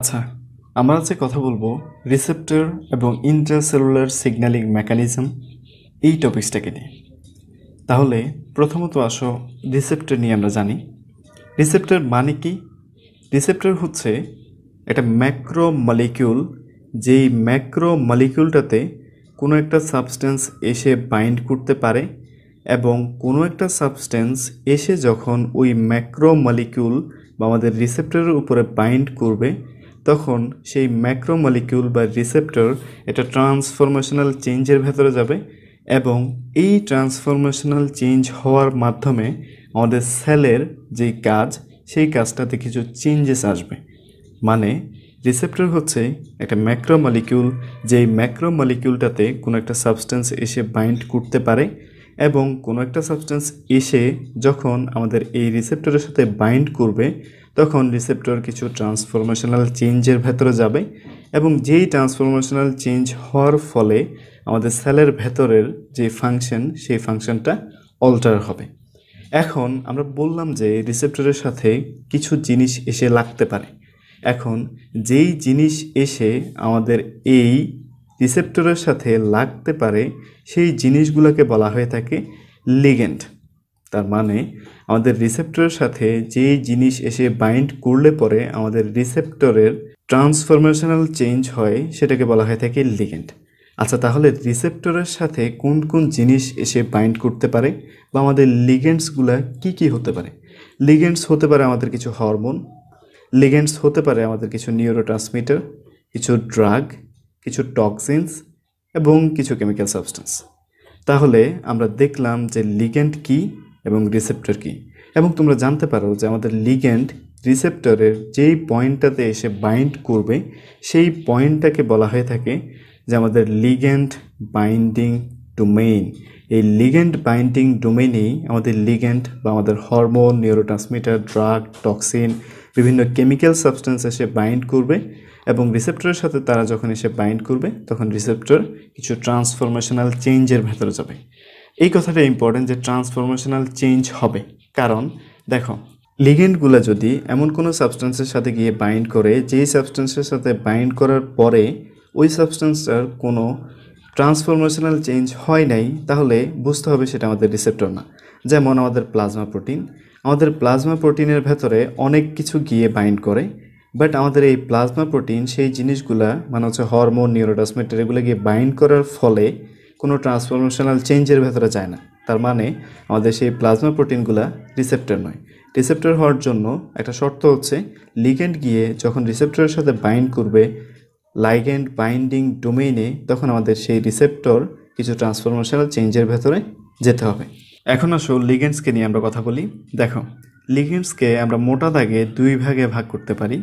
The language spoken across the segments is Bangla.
আচ্ছা, আমরা আজকে কথা বলবো রিসেপ্টর এবং ইন্ট্রাসেলুলার সিগন্যালিং মেকানিজম এই টপিকসটাকে নিয়ে। তাহলে প্রথমত আসো রিসেপ্টর নিয়ে আমরা জানি। রিসেপ্টর মানে কি? রিসেপ্টর হচ্ছে একটা ম্যাক্রো মলিকিউল, যেই ম্যাক্রো মলিকিউলটাতে কোনো একটা সাবস্টেন্স এসে বাইন্ড করতে পারে এবং কোনো একটা সাবস্টেন্স এসে যখন ওই ম্যাক্রো মলিকিউল বা আমাদের রিসেপ্টরের উপরে বাইন্ড করবে তখন সেই ম্যাক্রো মলিকিউল বা রিসেপ্টর এটা ট্রান্সফরমেশনাল চেঞ্জের ভেতরে যাবে এবং এই ট্রান্সফরমেশনাল চেঞ্জ হওয়ার মাধ্যমে আমাদের সেলের যেই কাজ সেই কাজটাতে কিছু চেঞ্জেস আসবে। মানে রিসেপ্টর হচ্ছে একটা ম্যাক্রো মলিকিউল, যেই ম্যাক্রো মলিকিউলটাতে কোনো একটা সাবস্টেন্স এসে বাইন্ড করতে পারে এবং কোনো একটা সাবস্টেন্স এসে যখন আমাদের এই রিসেপ্টরের সাথে বাইন্ড করবে তখন রিসেপ্টর কিছু ট্রান্সফরমেশনাল চেঞ্জের ভেতরে যাবে এবং যেই ট্রান্সফরমেশনাল চেঞ্জ হওয়ার ফলে আমাদের সেলের ভেতরের যে ফাংশন সেই ফাংশনটা অল্টার হবে। এখন আমরা বললাম যে রিসেপ্টরের সাথে কিছু জিনিস এসে লাগতে পারে। এখন যেই জিনিস এসে আমাদের এই রিসেপ্টরের সাথে লাগতে পারে সেই জিনিসগুলোকে বলা হয়ে থাকে লিগ্যান্ড। তার মানে আমাদের রিসেপ্টরের সাথে যেই জিনিস এসে বাইন্ড করলে পরে আমাদের রিসেপ্টরের ট্রান্সফরমেশনাল চেঞ্জ হয় সেটাকে বলা হয়ে থাকে লিগ্যান্ড। আচ্ছা, তাহলে রিসেপ্টরের সাথে কোন কোন জিনিস এসে বাইন্ড করতে পারে বা আমাদের লিগ্যান্ডসগুলো কি কি হতে পারে? লিগ্যান্ডস হতে পারে আমাদের কিছু হরমোন, লিগ্যান্ডস হতে পারে আমাদের কিছু নিউরোট্রান্সমিটার, কিছু ড্রাগ, কিছু টক্সিনস এবং কিছু কেমিক্যাল সাবস্টেন্স। তাহলে আমরা দেখলাম যে লিগ্যান্ড কি এবং রিসেপ্টর কি, এবং তোমরা জানতে পারো যে আমাদের লিগ্যান্ড রিসেপ্টরের যেই পয়েন্টটাতে এসে বাইন্ড করবে সেই পয়েন্টটাকে বলা হয়ে থাকে যে আমাদের লিগ্যান্ড বাইন্ডিং ডোমেইন। এই লিগ্যান্ড বাইন্ডিং ডোমেইনেই আমাদের লিগ্যান্ড বা আমাদের হরমোন, নিউরোট্রান্সমিটার, ড্রাগ, টক্সিন, বিভিন্ন কেমিক্যাল সাবস্টেন্স এসে বাইন্ড করবে এবং রিসেপ্টরের সাথে তারা যখন এসে বাইন্ড করবে তখন রিসেপ্টর কিছু ট্রান্সফরমেশনাল চেঞ্জের ভেতরে যাবে। এই কথাটা ইম্পর্টেন্ট যে ট্রান্সফরমেশনাল চেঞ্জ হবে, কারণ দেখো লিগ্যান্ডগুলো যদি এমন কোনো সাবস্টেন্সের সাথে গিয়ে বাইন্ড করে যেই সাবস্টেন্সের সাথে বাইন্ড করার পরে ওই সাবস্টেন্সটার কোনো ট্রান্সফরমেশনাল চেঞ্জ হয় নাই তাহলে বুঝতে হবে সেটা আমাদের রিসেপ্টর না। যেমন আমাদের প্লাজমা প্রোটিন, আমাদের প্লাজমা প্রোটিনের ভেতরে অনেক কিছু গিয়ে বাইন্ড করে, বাট আমাদের এই প্লাজমা প্রোটিন সেই জিনিসগুলা মানে হচ্ছে হরমোন, নিউরোট্রান্সমিটার এগুলো গিয়ে বাইন্ড করার ফলে কোনো ট্রান্সফরমেশনাল চেঞ্জের ভেতরে যায় না। তার মানে আমাদের সেই প্লাজমা প্রোটিনগুলা রিসেপ্টর নয়। রিসেপ্টর হওয়ার জন্য একটা শর্ত হচ্ছে লিগ্যান্ড গিয়ে যখন রিসেপ্টরের সাথে বাইন্ড করবে লাইগ্যান্ড বাইন্ডিং ডোমেইনে তখন আমাদের সেই রিসেপ্টর কিছু ট্রান্সফরমেশনাল চেঞ্জের ভেতরে যেতে হবে। এখন আসো লিগ্যান্ডসকে নিয়ে আমরা কথা বলি। দেখো লিগ্যান্ডসকে আমরা মোটা দাগে দুই ভাগে ভাগ করতে পারি।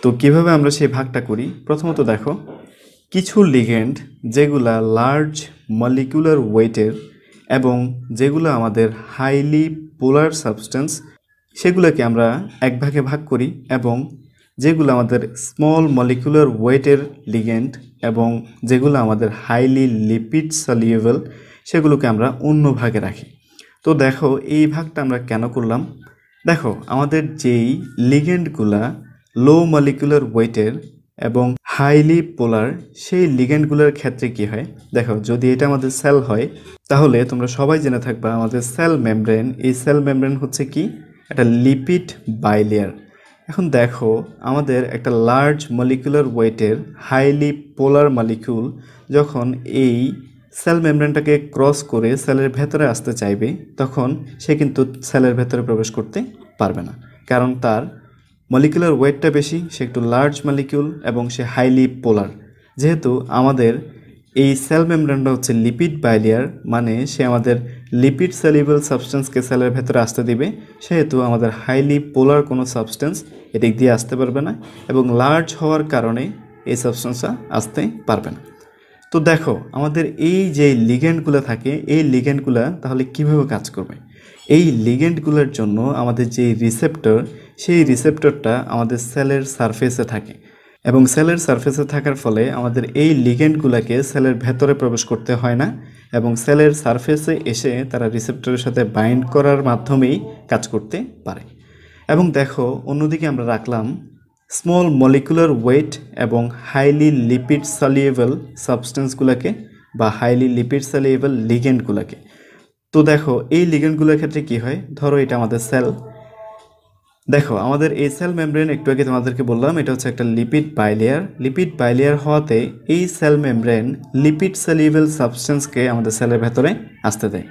তো কিভাবে আমরা সেই ভাগটা করি? প্রথমত দেখো, কিছু লিগ্যান্ড যেগুলা লার্জ মলিকুলার ওয়েটের এবং যেগুলো আমাদের হাইলি পোলার সাবস্টেন্স সেগুলোকে আমরা এক ভাগে ভাগ করি, এবং যেগুলো আমাদের স্মল মলিকুলার ওয়েটের লিগ্যান্ড এবং যেগুলো আমাদের হাইলি লিপিড সলিউবল সেগুলোকে আমরা অন্য ভাগে রাখি। তো দেখো এই ভাগটা আমরা কেন করলাম? দেখো আমাদের যেই লিগ্যান্ডগুলা লো মলিকুলার ওয়েটের এবং হাইলি পোলার সেই লিগ্যান্ডগুলোর ক্ষেত্রে কি হয়, দেখো যদি এটা আমাদের সেল হয় তাহলে তোমরা সবাই জেনে থাকবা আমাদের সেল মেমব্রেন, এই সেল মেমব্রেন হচ্ছে কি একটা লিপিড বাইলেয়ার। এখন দেখো আমাদের একটা লার্জ মলিকুলার ওয়েটের হাইলি পোলার মলিকিউল যখন এই সেল মেমব্রেনটাকে ক্রস করে সেলের ভেতরে আসতে চাইবে তখন সে কিন্তু সেলের ভেতরে প্রবেশ করতে পারবে না, কারণ তার মলিকুলার ওয়েটটা বেশি, সে একটু লার্জ মলিকিউল এবং সে হাইলি পোলার। যেহেতু আমাদের এই সেল মেমব্রেনটা হচ্ছে লিপিড বাইলেয়ার, মানে সে আমাদের লিপিড সলিউবল সাবস্টেন্সকে সেলের ভেতরে আসতে দিবে, সেহেতু আমাদের হাইলি পোলার কোনো সাবস্টেন্স এদিক দিয়ে আসতে পারবে না এবং লার্জ হওয়ার কারণে এই সাবস্টেন্সটা আসতে পারবে না। তো দেখো আমাদের এই যে লিগ্যান্ডগুলো থাকে এই লিগ্যান্ডগুলো তাহলে কিভাবে কাজ করবে? এই লিগ্যান্ডগুলোর জন্য আমাদের যে রিসেপ্টর সেই রিসেপ্টরটা আমাদের সেলের সারফেসে থাকে এবং সেলের সারফেসে থাকার ফলে আমাদের এই লিগ্যান্ডগুলোকে সেলের ভেতরে প্রবেশ করতে হয় না এবং সেলের সারফেসে এসে তারা রিসেপ্টরের সাথে বাইন্ড করার মাধ্যমেই কাজ করতে পারে। এবং দেখো অন্যদিকে আমরা রাখলাম স্মল মলিকুলার ওয়েট এবং হাইলি লিপিড সলিউবল সাবস্টেন্সগুলোকে বা হাইলি লিপিড সলিউবল লিগেন্ডগুলোকে। তো দেখো এই লিগেন্ডগুলোর ক্ষেত্রে কি হয়, ধরো এটা আমাদের সেল, দেখো আমাদের এই সেল মেমব্রেন একটু আগে তোমাদেরকে বললাম এটা হচ্ছে একটা লিপিড বাইলেয়ার। লিপিড বাইলেয়ার হওয়াতে এই সেল মেমব্রেন লিপিড সলিউবল সাবস্টেন্সকে আমাদের সেলের ভেতরে আসতে দেয়।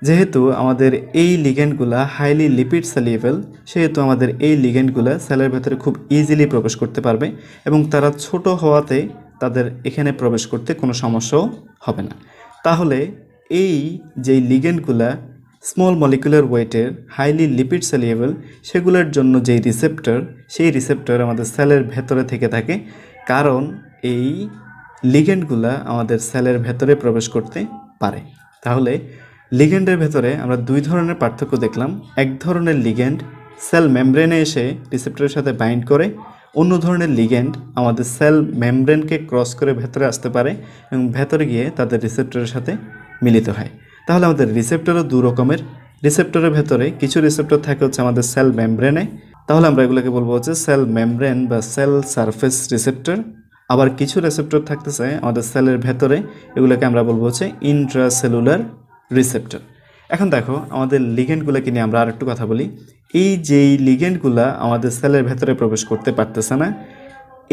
যেহেতু আমাদের এই লিগ্যান্ডগুলা হাইলি লিপিড সলিউবল, সেহেতু আমাদের এই লিগ্যান্ডগুলা সেলের ভেতরে খুব ইজিলি প্রবেশ করতে পারবে এবং তারা ছোট হওয়াতে তাদের এখানে প্রবেশ করতে কোনো সমস্যাও হবে না। তাহলে এই যে লিগ্যান্ডগুলা স্মল মলিকুলার ওয়েটের হাইলি লিপিড সলিউবল, সেগুলোর জন্য যেই রিসেপ্টর, সেই রিসেপ্টর আমাদের সেলের ভেতরে থেকে থাকে, কারণ এই লিগ্যান্ডগুলা আমাদের সেলের ভেতরে প্রবেশ করতে পারে। তাহলে লিগ্যান্ডের ভেতরে আমরা দুই ধরনের পার্থক্য দেখলাম। এক ধরনের লিগ্যান্ড সেল মেমব্রেনে এসে রিসেপ্টরের সাথে বাইন্ড করে, অন্য ধরনের লিগ্যান্ড আমাদের সেল মেমব্রেনকে ক্রস করে ভেতরে আসতে পারে এবং ভেতরে গিয়ে তাদের রিসেপ্টরের সাথে মিলিত হয়। তাহলে আমাদের রিসেপ্টরও দু রকমের। রিসেপ্টরের ভেতরে কিছু রিসেপ্টর থাকে হচ্ছে আমাদের সেল মেমব্রেনে, তাহলে আমরা এগুলোকে বলবো হচ্ছে সেল মেমব্রেন বা সেল সারফেস রিসেপ্টর। আবার কিছু রিসেপ্টর থাকতেছে আমাদের সেলের ভেতরে, এগুলোকে আমরা বলবো হচ্ছে ইন্ট্রাসেলুলার রিসেপ্টর। এখন দেখো আমাদের লিগ্যান্ডগুলোকে নিয়ে আমরা আরেকটু কথা বলি। এই যেই লিগ্যান্ডগুলা আমাদের সেলের ভেতরে প্রবেশ করতে পারতেছে না,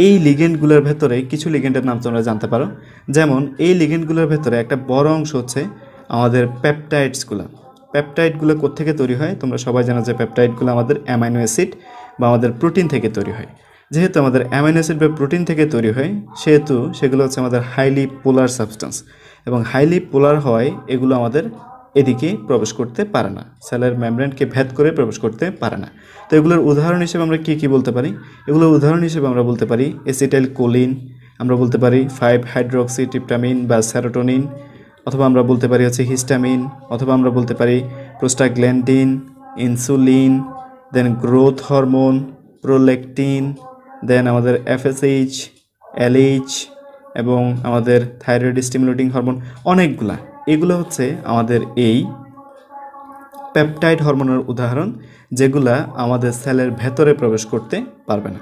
এই লিগ্যান্ডগুলোর ভেতরে কিছু লিগ্যান্ডের নাম তোমরা জানতে পারো। যেমন এই লিগ্যান্ডগুলোর ভেতরে একটা বড় অংশ হচ্ছে আমাদের পেপটাইডসগুলো। পেপটাইডগুলো কোত্থেকে তৈরি হয়? তোমরা সবাই জানো যে পেপটাইডগুলো আমাদের অ্যামাইনো অ্যাসিড বা আমাদের প্রোটিন থেকে তৈরি হয়। যেহেতু আমাদের অ্যামাইনো অ্যাসিড বা প্রোটিন থেকে তৈরি হয়, সেহেতু সেগুলো হচ্ছে আমাদের হাইলি পোলার সাবস্টেন্স, এবং হাইলি পোলার হওয়ায় এগুলো আমাদের এদিকে প্রবেশ করতে পারে না, সেলের মেমব্রেনকে ভেদ করে প্রবেশ করতে পারে না। তো এগুলোর উদাহরণ হিসেবে আমরা কী বলতে পারি? এগুলোর উদাহরণ হিসেবে আমরা বলতে পারি এসিটাইল কোলিন, আমরা বলতে পারি 5-হাইড্রোক্সিট্রিপটামিন বা সেরোটোনিন, অথবা আমরা বলতে পারি হচ্ছে হিস্টামিন, অথবা আমরা বলতে পারি প্রোস্টাগ্ল্যান্ডিন, ইনসুলিন, দেন গ্রোথ হরমোন, প্রোলেকটিন, দেন আমাদের এফএসএইচ, এলএইচ এবং আমাদের থাইরয়েড স্টিমুলেটিং হরমোন, অনেকগুলা। এগুলো হচ্ছে আমাদের এই পেপটাইড হরমোনের উদাহরণ, যেগুলা আমাদের সেলের ভেতরে প্রবেশ করতে পারবে না,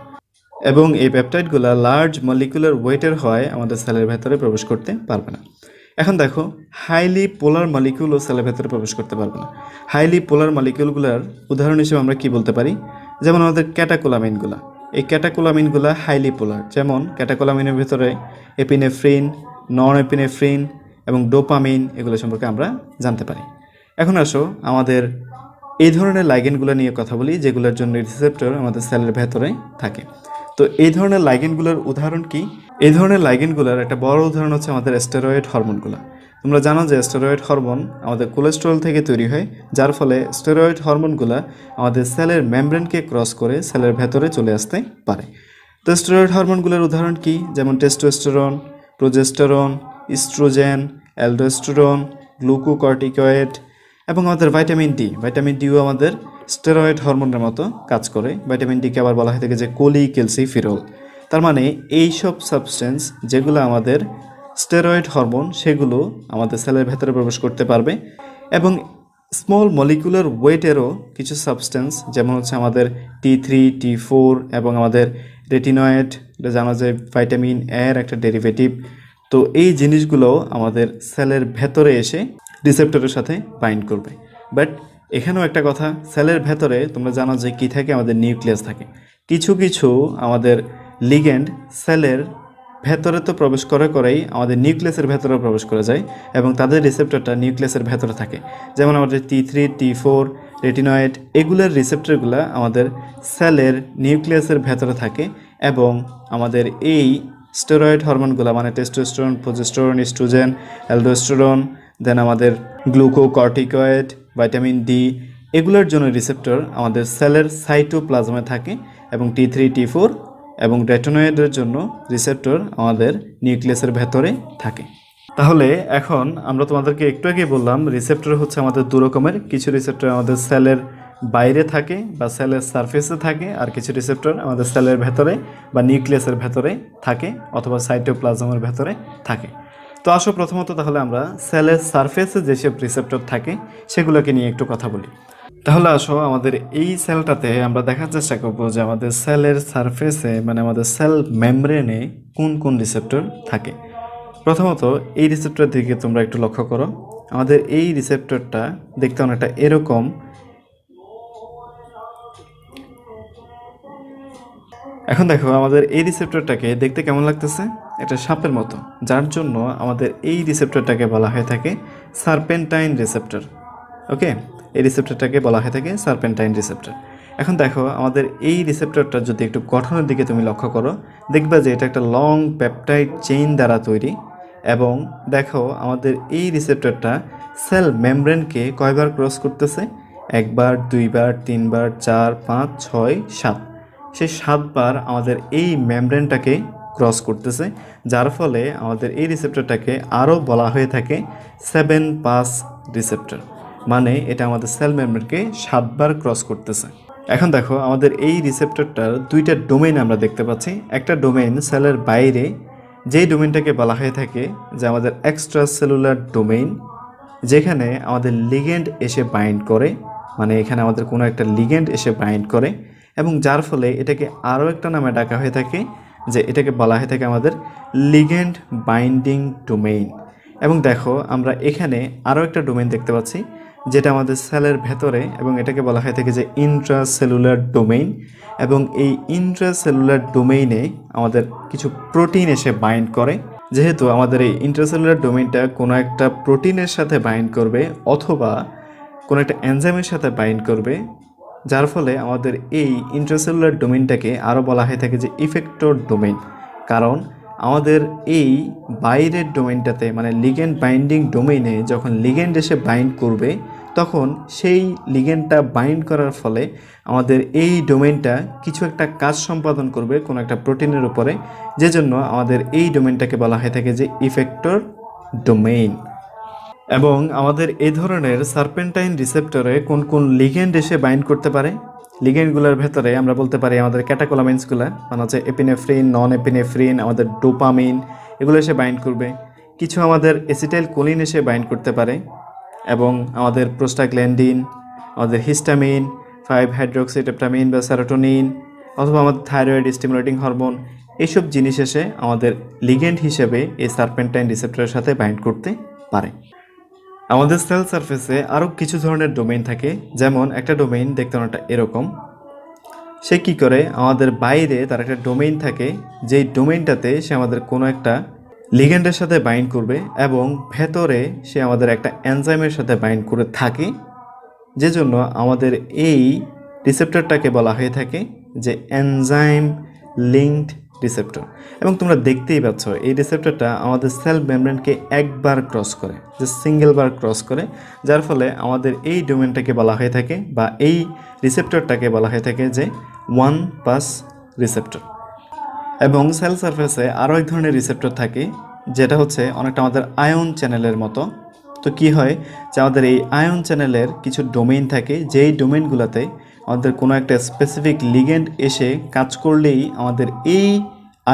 এবং এই পেপটাইডগুলা লার্জ মলিকুলার ওয়েটের হয় আমাদের সেলের ভেতরে প্রবেশ করতে পারবে না। এখন দেখো হাইলি পোলার মলিকিউলও সেলের ভেতরে প্রবেশ করতে পারবে না। হাইলি পোলার মলিকিউলগুলোর উদাহরণ হিসেবে আমরা কি বলতে পারি? যেমন আমাদের ক্যাটাকোলামিনগুলা, এই ক্যাটাকোলামিনগুলা হাইলি পোলার। যেমন ক্যাটাকোলামিনের ভেতরে এপিনেফ্রিন, নন এপিনেফ্রিন এবং ডোপামিন, এগুলো সম্পর্কে আমরা জানতে পারি। এখন আসো আমাদের এই ধরনের লাইগেন্ডগুলো নিয়ে কথা বলি, যেগুলোর জন্য রিসেপ্টর আমাদের সেলের ভেতরে থাকে। তো এই ধরনের লাইগেন্ডগুলোর উদাহরণ কি? এই ধরনের লাইগেন্ডগুলোর একটা বড় উদাহরণ হচ্ছে আমাদের স্টেরয়েড হরমোনগুলো। তোমরা জানো যে স্টেরয়েড হরমোন আমাদের কোলেস্টেরল থেকে তৈরি হয়, যার ফলে স্টেরয়েড হরমোনগুলো আমাদের সেলের মেমব্রেনকে ক্রস করে সেলের ভেতরে চলে আসতে পারে। তো স্টেরয়েড হরমোনগুলোর উদাহরণ কি? যেমন testosterone, progesterone, oestrogen, aldosterone, glucocorticoid এবং আমাদের ভাইটামিন ডি। ভাইটামিন ডিও আমাদের স্টেরয়েড হরমোনের মতো কাজ করে। ভাইটামিন ডিকে আবার বলা হয়ে থাকে যে কোলিক্যালসিফেরল। তার মানে এইসব সাবস্টেন্স যেগুলো আমাদের স্টেরয়েড হরমোন, সেগুলো আমাদের সেলের ভেতরে প্রবেশ করতে পারবে। এবং স্মল মলিকুলার ওয়েটেরও কিছু সাবস্টেন্স, যেমন হচ্ছে আমাদের T3, T4 এবং আমাদের রেটিনয়েড, এটা জানা যায় ভাইটামিন এর একটা ডেরিভেটিভ। তো এই জিনিসগুলো আমাদের সেলের ভেতরে এসে রিসেপ্টরের সাথে বাইন্ড করবে। বাট এখানেও একটা কথা, সেলের ভেতরে তোমরা জানো যে কী থাকে? আমাদের নিউক্লিয়াস থাকে। কিছু কিছু আমাদের লিগ্যান্ড সেলের ভেতরে তো প্রবেশ করেই আমাদের নিউক্লিয়াসের ভেতরেও প্রবেশ করে যায় এবং তাদের রিসেপ্টরটা নিউক্লিয়াসের ভেতরে থাকে। যেমন আমাদের T3, T4, রেটিনয়েড, এগুলোর রিসেপ্টরগুলো আমাদের সেলের নিউক্লিয়াসের ভেতরে থাকে এবং আমাদের এই স্টেরয়েড হরমোনগুলো মানে টেস্টোস্টেরন, প্রোজেস্টেরন, ইস্ট্রোজেন, অ্যালডোস্টেরন, দেন আমাদের গ্লুকোকর্টিকয়েড, ভাইটামিন ডি, এগুলোর জন্য রিসেপ্টর আমাদের সেলের সাইটোপ্লাজমে থাকে এবং T3, T4 এবং রেটিনয়েডের জন্য রিসেপ্টর আমাদের নিউক্লিয়াসের ভেতরে থাকে। তাহলে এখন আমরা তোমাদেরকে একটু আগে বললাম রিসেপ্টর হচ্ছে আমাদের দু রকমের। কিছু রিসেপ্টর আমাদের সেলের বাইরে থাকে বা সেলের সারফেসে থাকে, আর কিছু রিসেপ্টর আমাদের সেলের ভেতরে বা নিউক্লিয়াসের ভেতরে থাকে অথবা সাইটোপ্লাজমের ভেতরে থাকে। তো আসো প্রথমত তাহলে আমরা সেলের সারফেসে যেসব রিসেপ্টর থাকে সেগুলোকে নিয়ে একটু কথা বলি। তাহলে আসো আমাদের এই সেলটাতে আমরা দেখার চেষ্টা করবো যে আমাদের সেলের সারফেসে মানে আমাদের সেল মেমব্রেনে কোন কোন রিসেপ্টর থাকে। প্রথমত এই রিসেপ্টরের দিকে তোমরা একটু লক্ষ্য করো। আমাদের এই রিসেপ্টরটা দেখতে অনেকটা এরকম। এখন দেখো আমাদের এই রিসেপ্টরটাকে দেখতে কেমন লাগতেছে, এটা সাপের মতো, যার জন্য আমাদের এই রিসেপ্টরটাকে বলা হয়ে থাকে সার্পেন্টাইন রিসেপ্টর। ওকে, এই রিসেপ্টরটাকে বলা হয়ে থাকে সার্পেন্টাইন রিসেপ্টর। এখন দেখো আমাদের এই রিসেপ্টরটা যদি একটু গঠনের দিকে তুমি লক্ষ্য করো, দেখবা যে এটা একটা লং পেপটাইড চেইন দ্বারা তৈরি। এবং দেখো আমাদের এই রিসেপ্টরটা সেল মেমব্রেনকে কয়বার ক্রস করতেছে, একবার, দুইবার, তিনবার, 4, 5, 6, 7, সেই 7বার আমাদের এই মেমব্রেনটাকে ক্রস করতেছে, যার ফলে আমাদের এই রিসেপ্টরটাকে আরও বলা হয়ে থাকে 7 পাস রিসেপ্টর। মানে এটা আমাদের সেল মেমব্রেনকে 7বার ক্রস করতেছে। এখন দেখো আমাদের এই রিসেপ্টরটার দুইটা ডোমেইন আমরা দেখতে পাচ্ছি। একটা ডোমেইন সেলের বাইরে, যেই ডোমেইনটাকে বলা হয়ে থাকে যে আমাদের এক্সট্রা সেলুলার ডোমেইন, যেখানে আমাদের লিগ্যান্ড এসে বাইন্ড করে, মানে এখানে আমাদের কোনো একটা লিগ্যান্ড এসে বাইন্ড করে, এবং যার ফলে এটাকে আরও একটা নামে ডাকা হয়ে থাকে, যে এটাকে বলা হয়ে থাকে আমাদের লিগ্যান্ড বাইন্ডিং ডোমেইন। এবং দেখো আমরা এখানে আরও একটা ডোমেইন দেখতে পাচ্ছি, যেটা আমাদের সেলের ভেতরে, এবং এটাকে বলা হয়ে থাকে যে ইন্ট্রাসেলুলার ডোমেইন। এবং এই ইন্ট্রাসেলুলার ডোমেইনে আমাদের কিছু প্রোটিন এসে বাইন্ড করে। যেহেতু আমাদের এই ইন্ট্রাসেলুলার ডোমেইনটা কোনো একটা প্রোটিনের সাথে বাইন্ড করবে অথবা কোনো একটা এনজাইমের সাথে বাইন্ড করবে, যার ফলে আমাদের এই ইন্ট্রাসেলুলার ডোমেইনটাকে আরও বলা হয়ে থাকে যে ইফেক্টর ডোমেইন। কারণ আমাদের এই বাইরের ডোমেইনটাতে মানে লিগ্যান্ড বাইন্ডিং ডোমেইনে যখন লিগ্যান্ড এসে বাইন্ড করবে, তখন সেই লিগ্যান্ডটা বাইন্ড করার ফলে আমাদের এই ডোমেইনটা কিছু একটা কাজ সম্পাদন করবে কোনো একটা প্রোটিনের উপরে, যে জন্য আমাদের এই ডোমেইনটাকে বলা হয়ে থাকে যে ইফেক্টর ডোমেইন। এবং আমাদের এই ধরনের সার্পেন্টাইন রিসেপ্টরে কোন কোন লিগ্যান্ড এসে বাইন্ড করতে পারে, লিগ্যান্ডগুলোর ভেতরে আমরা বলতে পারি আমাদের ক্যাটাকোলামিন্সগুলো, মানে হচ্ছে এপিনেফ্রিন, নন এপিনেফ্রিন, আমাদের ডোপামিন, এগুলো এসে বাইন্ড করবে। কিছু আমাদের এসিটাইল কোলিন এসে বাইন্ড করতে পারে, এবং আমাদের প্রোস্টাগ্ল্যান্ডিন, আমাদের হিস্টামিন, 5-হাইড্রোক্সিট্রিপটামিন বা সেরোটোনিন, অথবা আমাদের থাইরয়েড স্টিমুলেটিং হরমোন, এইসব জিনিস এসে আমাদের লিগ্যান্ড হিসেবে এই সার্পেন্টাইন রিসেপ্টরের সাথে বাইন্ড করতে পারে। আমাদের সেল সারফেসে আরও কিছু ধরনের ডোমেইন থাকে, যেমন একটা ডোমেইন দেখতে অনেকটা এরকম। সে কী করে, আমাদের বাইরে তার একটা ডোমেইন থাকে, যেই ডোমেইনটাতে সে আমাদের কোনো একটা লিগ্যান্ডের সাথে বাইন্ড করবে, এবং ভেতরে সে আমাদের একটা এনজাইমের সাথে বাইন্ড করে থাকে, যে জন্য আমাদের এই রিসেপ্টরটাকে বলা হয়ে থাকে যে এনজাইম লিঙ্কড রিসেপ্টর। এবং তোমরা দেখতেই পাচ্ছ এই রিসেপ্টরটা আমাদের সেল মেমব্রেনকে একবার ক্রস করে, যে সিঙ্গেল বার ক্রস করে, যার ফলে আমাদের এই ডোমেনটাকে বলা হয়ে থাকে বা এই রিসেপ্টরটাকে বলা হয়ে থাকে যে 1 পাস রিসেপ্টর। এবং সেল সারফেসে আরও এক ধরনের রিসেপ্টর থাকে, যেটা হচ্ছে অনেকটা আমাদের আয়ন চ্যানেলের মতো। তো কি হয় যে আমাদের এই আয়ন চ্যানেলের কিছু ডোমেইন থাকে, যেই ডোমেইনগুলোতে আমাদের কোনো একটা স্পেসিফিক লিগ্যান্ড এসে কাজ করলেই আমাদের এই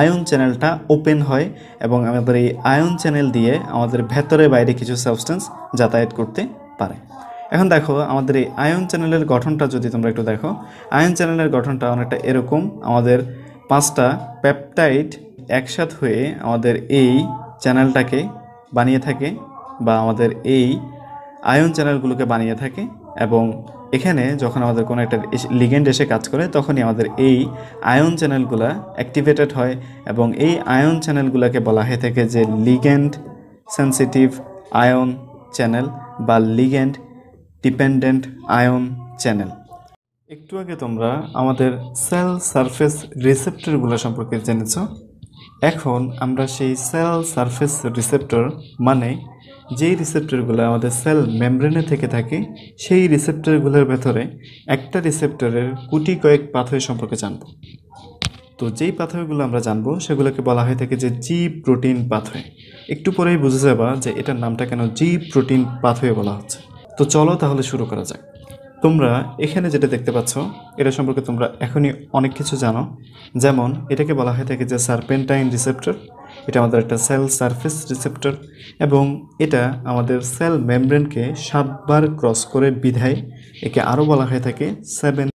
আয়ন চ্যানেলটা ওপেন হয়, এবং আমাদের এই আয়ন চ্যানেল দিয়ে আমাদের ভেতরে বাইরে কিছু সাবস্টেন্স যাতায়াত করতে পারে। এখন দেখো আমাদের এই আয়ন চ্যানেলের গঠনটা যদি তোমরা একটু দেখো, আয়ন চ্যানেলের গঠনটা অনেকটা এরকম। আমাদের 5টা পেপটাইড একসাথে হয়ে আমাদের এই চ্যানেলটাকে বানিয়ে থাকে, বা আমাদের এই আয়ন চ্যানেলগুলোকে বানিয়ে থাকে। এবং এখানে যখন আমাদের কোনো একটা লিগ্যান্ড এসে কাজ করে, তখনই আমাদের এই আয়ন চ্যানেলগুলো অ্যাক্টিভেটেড হয়, এবং এই আয়ন চ্যানেলগুলোকে বলা হয়ে থাকে যে লিগ্যান্ড সেন্সিটিভ আয়ন চ্যানেল বা লিগ্যান্ড ডিপেন্ডেন্ট আয়ন চ্যানেল। একটু আগে তোমরা আমাদের সেল সারফেস রিসেপ্টরগুলো সম্পর্কে জেনেছ। এখন আমরা সেই সেল সারফেস রিসেপ্টর মানে যেই রিসেপ্টরগুলো আমাদের সেল মেমব্রেনে থেকে থাকে, সেই রিসেপ্টরগুলোর ভেতরে একটা রিসেপ্টরের গুটি কয়েক পাথওয়ে সম্পর্কে জানব। তো যেই পাথওয়েগুলো আমরা জানবো সেগুলোকে বলা হয়ে থাকে যে জি প্রোটিন পাথওয়ে। একটু পরেই বুঝে যাবা যে এটার নামটা কেন জি প্রোটিন পাথওয়ে বলা হচ্ছে। তো চলো তাহলে শুরু করা যাক। তোমরা এখানে যেটা দেখতে পাচ্ছ, এটা সম্পর্কে তোমরা এখনই অনেক কিছু জানো। যেমন এটাকে বলা হয়ে থাকে যে সার্পেন্টাইন রিসেপ্টর, এটা আমাদের একটা সেল সারফেস রিসেপ্টর এবং এটা আমাদের সেল মেমব্রেনকে 7 বার ক্রস করে বিধায় একে আরও বলা হয়ে থাকে 7